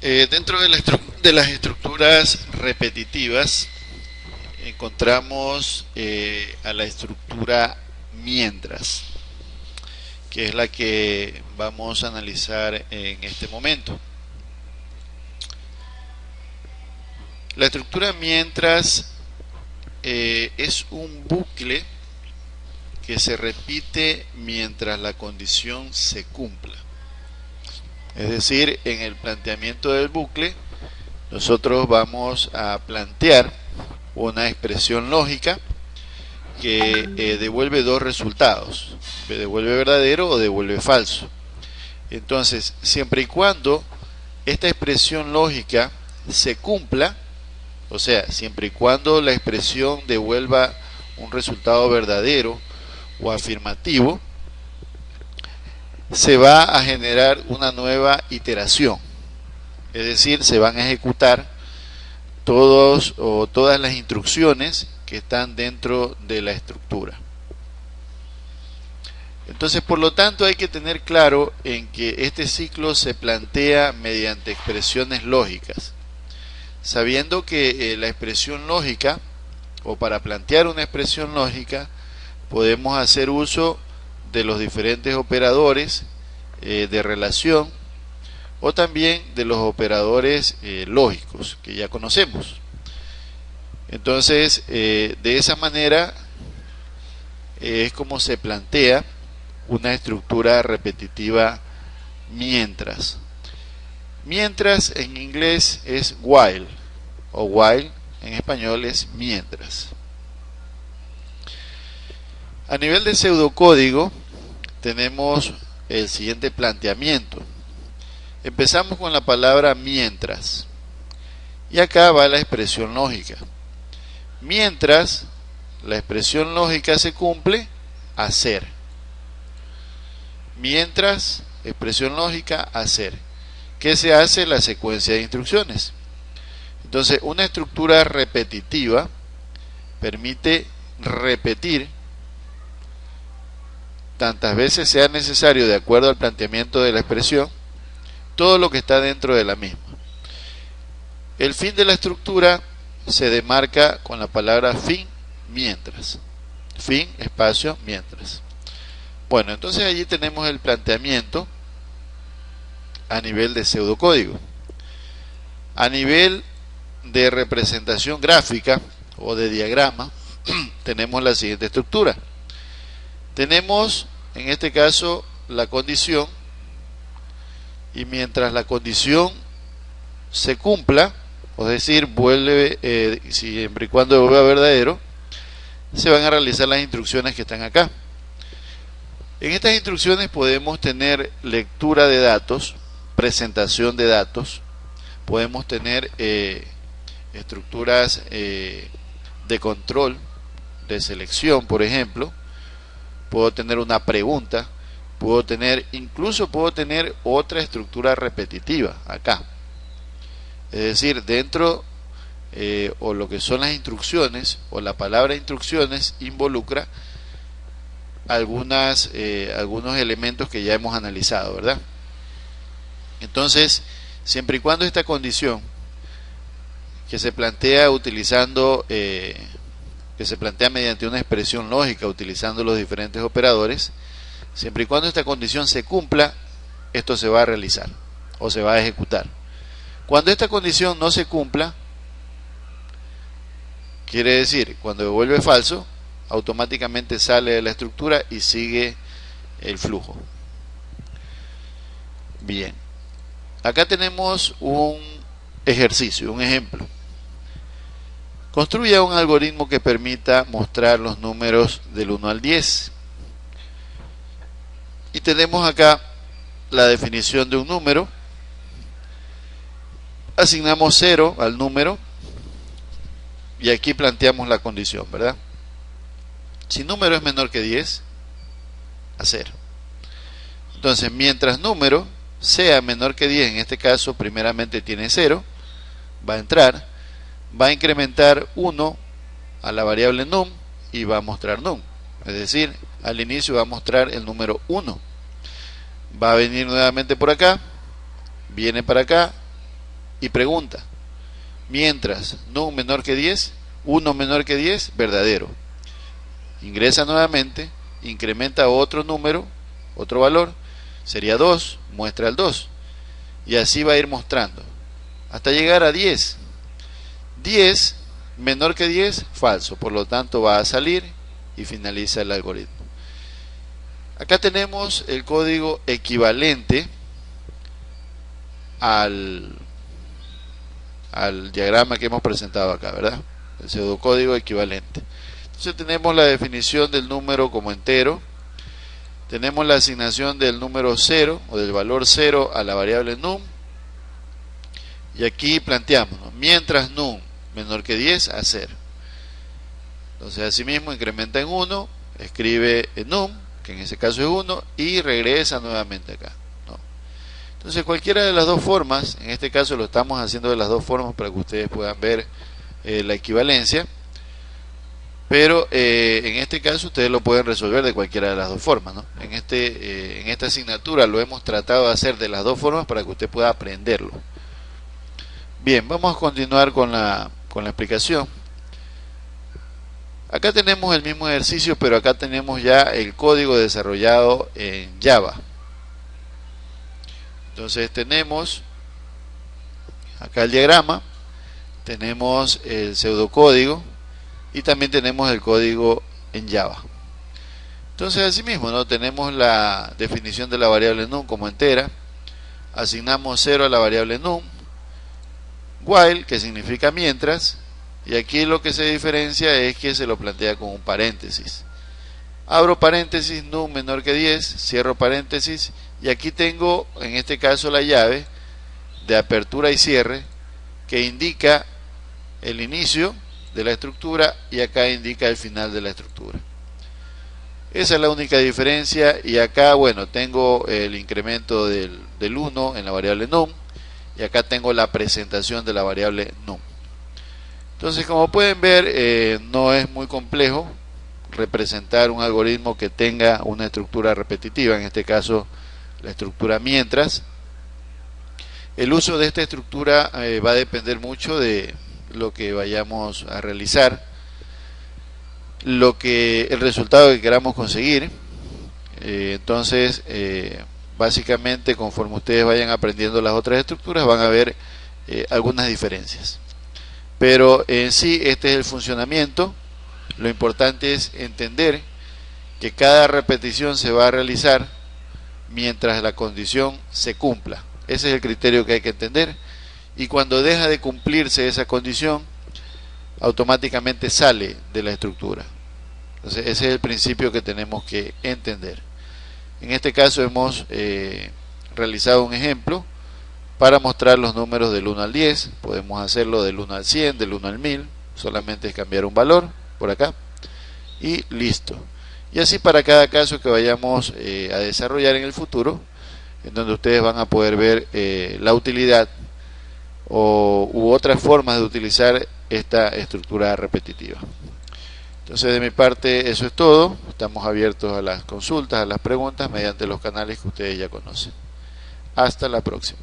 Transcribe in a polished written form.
Dentro de las estructuras repetitivas encontramos a la estructura mientras, que es la que vamos a analizar en este momento. La estructura mientras es un bucle que se repite mientras la condición se cumpla. Es decir, en el planteamiento del bucle, nosotros vamos a plantear una expresión lógica que devuelve dos resultados: devuelve verdadero o devuelve falso. Entonces, siempre y cuando esta expresión lógica se cumpla, o sea, siempre y cuando la expresión devuelva un resultado verdadero o afirmativo, se va a generar una nueva iteración. Es decir, se van a ejecutar todas las instrucciones que están dentro de la estructura. Entonces, por lo tanto, hay que tener claro en que este ciclo se plantea mediante expresiones lógicas, sabiendo que la expresión lógica, o para plantear una expresión lógica, podemos hacer uso de los diferentes operadores de relación, o también de los operadores lógicos que ya conocemos. Entonces, de esa manera es como se plantea una estructura repetitiva mientras. Mientras en inglés es while, o while en español es mientras. A nivel de pseudocódigo tenemos el siguiente planteamiento. Empezamos con la palabra mientras, y acá va la expresión lógica. Mientras la expresión lógica se cumple, hacer. Mientras, expresión lógica, hacer. ¿Qué se hace? La secuencia de instrucciones. Entonces, una estructura repetitiva permite repetir tantas veces sea necesario, de acuerdo al planteamiento de la expresión, todo lo que está dentro de la misma. El fin de la estructura se demarca con la palabra fin mientras. Fin, espacio, mientras. Bueno, entonces allí tenemos el planteamiento a nivel de pseudocódigo. A nivel de representación gráfica o de diagrama, tenemos la siguiente estructura. Tenemos, en este caso, la condición, y mientras la condición se cumpla, es decir, vuelve, siempre y cuando vuelva verdadero, se van a realizar las instrucciones que están acá. En estas instrucciones podemos tener lectura de datos, presentación de datos, podemos tener estructuras de control, de selección, por ejemplo. Puedo tener una pregunta, incluso puedo tener otra estructura repetitiva acá. Es decir, dentro o lo que son las instrucciones, o la palabra instrucciones, involucra algunos elementos que ya hemos analizado, ¿verdad? Entonces, siempre y cuando esta condición que se plantea mediante una expresión lógica utilizando los diferentes operadores, siempre y cuando esta condición se cumpla, esto se va a realizar o se va a ejecutar. Cuando esta condición no se cumpla, quiere decir, cuando devuelve falso, automáticamente sale de la estructura y sigue el flujo. Bien, acá tenemos un ejercicio, un ejemplo. Construya un algoritmo que permita mostrar los números del 1 al 10. Y tenemos acá la definición de un número. Asignamos 0 al número y aquí planteamos la condición, ¿verdad? Si número es menor que 10, a 0. Entonces, mientras número sea menor que 10, en este caso primeramente tiene 0, va a entrar, va a incrementar 1 a la variable num y va a mostrar num. Es decir, al inicio va a mostrar el número 1. Va a venir nuevamente por acá, viene para acá, y pregunta. Mientras num menor que 10, 1 menor que 10, verdadero. Ingresa nuevamente, incrementa otro número, otro valor, sería 2, muestra el 2. Y así va a ir mostrando, hasta llegar a 10. 10 menor que 10, falso, por lo tanto va a salir y finaliza el algoritmo. Acá tenemos el código equivalente al diagrama que hemos presentado acá, ¿verdad? El pseudocódigo equivalente. Entonces tenemos la definición del número como entero, tenemos la asignación del número 0 o del valor 0 a la variable num, y aquí planteamos, ¿no? Mientras num menor que 10 a 0. Entonces asimismo incrementa en 1, escribe en num, que en ese caso es 1, y regresa nuevamente acá, ¿no? Entonces cualquiera de las dos formas, en este caso lo estamos haciendo de las dos formas para que ustedes puedan ver la equivalencia, pero en este caso ustedes lo pueden resolver de cualquiera de las dos formas, ¿no? En esta asignatura lo hemos tratado de hacer de las dos formas para que usted pueda aprenderlo. Bien, vamos a continuar con la explicación. Acá tenemos el mismo ejercicio, pero acá tenemos ya el código desarrollado en Java. Entonces tenemos acá el diagrama, tenemos el pseudocódigo y también tenemos el código en Java. Entonces asimismo, ¿no? Tenemos la definición de la variable num como entera, asignamos 0 a la variable num, while, que significa mientras, y aquí lo que se diferencia es que se lo plantea con un paréntesis. Abro paréntesis, num menor que 10, cierro paréntesis, y aquí tengo en este caso la llave de apertura y cierre que indica el inicio de la estructura y acá indica el final de la estructura. Esa es la única diferencia, y acá, bueno, tengo el incremento del 1 en la variable num, y acá tengo la presentación de la variable num. Entonces, como pueden ver, no es muy complejo representar un algoritmo que tenga una estructura repetitiva, en este caso la estructura mientras. El uso de esta estructura va a depender mucho de lo que vayamos a realizar, el resultado que queramos conseguir. Entonces, básicamente, conforme ustedes vayan aprendiendo las otras estructuras, van a ver algunas diferencias. Pero en sí, este es el funcionamiento. Lo importante es entender que cada repetición se va a realizar mientras la condición se cumpla. Ese es el criterio que hay que entender. Y cuando deja de cumplirse esa condición, automáticamente sale de la estructura. Entonces, ese es el principio que tenemos que entender. En este caso hemos realizado un ejemplo para mostrar los números del 1 al 10. Podemos hacerlo del 1 al 100, del 1 al 1000. Solamente es cambiar un valor por acá y listo. Y así para cada caso que vayamos a desarrollar en el futuro, en donde ustedes van a poder ver la utilidad u otras formas de utilizar esta estructura repetitiva. Entonces, de mi parte eso es todo. Estamos abiertos a las consultas, a las preguntas mediante los canales que ustedes ya conocen. Hasta la próxima.